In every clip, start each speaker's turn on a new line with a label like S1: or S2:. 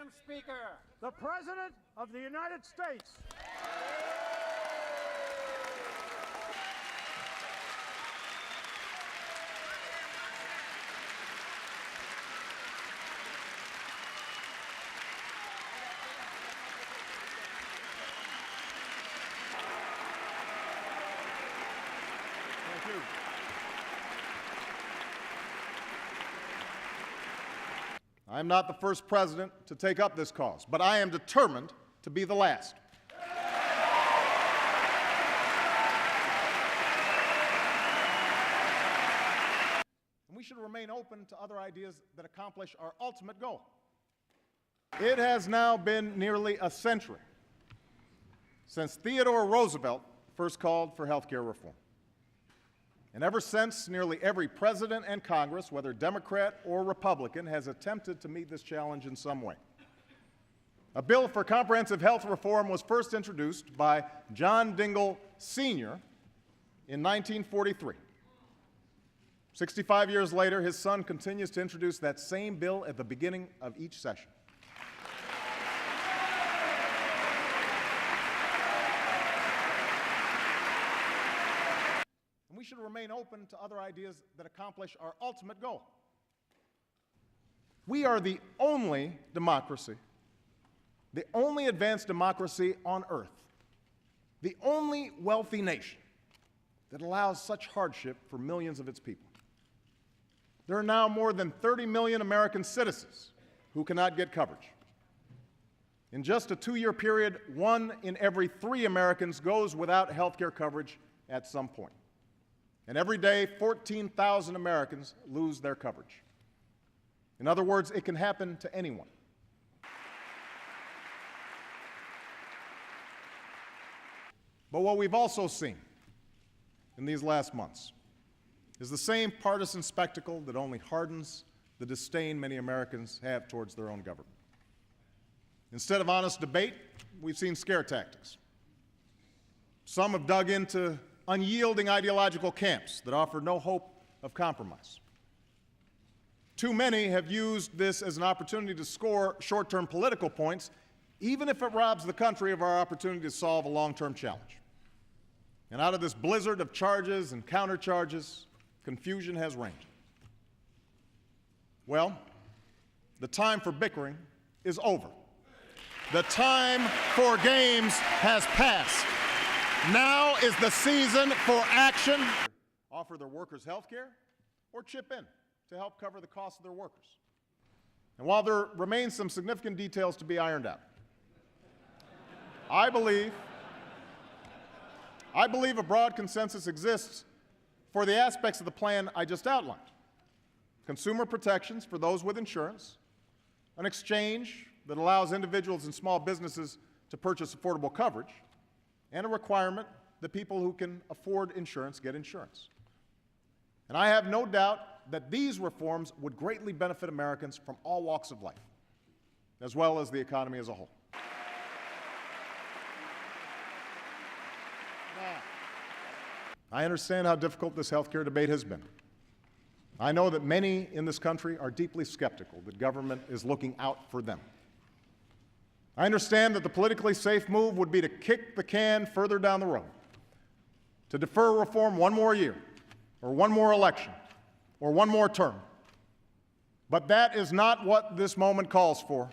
S1: Madam Speaker.
S2: The President of the United States. Thank you.
S3: I am not the first president to take up this cause, but I am determined to be the last. And we should remain open to other ideas that accomplish our ultimate goal. It has now been nearly a century since Theodore Roosevelt first called for health care reform. And ever since, nearly every president and Congress, whether Democrat or Republican, has attempted to meet this challenge in some way. A bill for comprehensive health reform was first introduced by John Dingell Senior in 1943. 65 years later, his son continues to introduce that same bill at the beginning of each session. We should remain open to other ideas that accomplish our ultimate goal. We are the only democracy, the only advanced democracy on earth, the only wealthy nation that allows such hardship for millions of its people. There are now more than 30 million American citizens who cannot get coverage. In just a 2-year period, 1 in every 3 Americans goes without health care coverage at some point. And every day, 14,000 Americans lose their coverage. In other words, it can happen to anyone. But what we've also seen in these last months is the same partisan spectacle that only hardens the disdain many Americans have towards their own government. Instead of honest debate, we've seen scare tactics. Some have dug into unyielding ideological camps that offer no hope of compromise. Too many have used this as an opportunity to score short-term political points, even if it robs the country of our opportunity to solve a long-term challenge. And out of this blizzard of charges and countercharges, confusion has reigned. Well, the time for bickering is over. The time for games has passed. Now is the season for action. Offer their workers health care or chip in to help cover the cost of their workers. And while there remains some significant details to be ironed out, I believe a broad consensus exists for the aspects of the plan I just outlined. Consumer protections for those with insurance, an exchange that allows individuals and small businesses to purchase affordable coverage, and a requirement that people who can afford insurance get insurance. And I have no doubt that these reforms would greatly benefit Americans from all walks of life, as well as the economy as a whole. Now, I understand how difficult this health care debate has been. I know that many in this country are deeply skeptical that government is looking out for them. I understand that the politically safe move would be to kick the can further down the road, to defer reform 1 more year, or 1 more election, or 1 more term. But that is not what this moment calls for.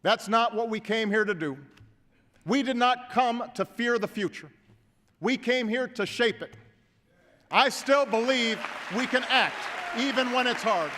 S3: That's not what we came here to do. We did not come to fear the future. We came here to shape it. I still believe we can act, even when it's hard.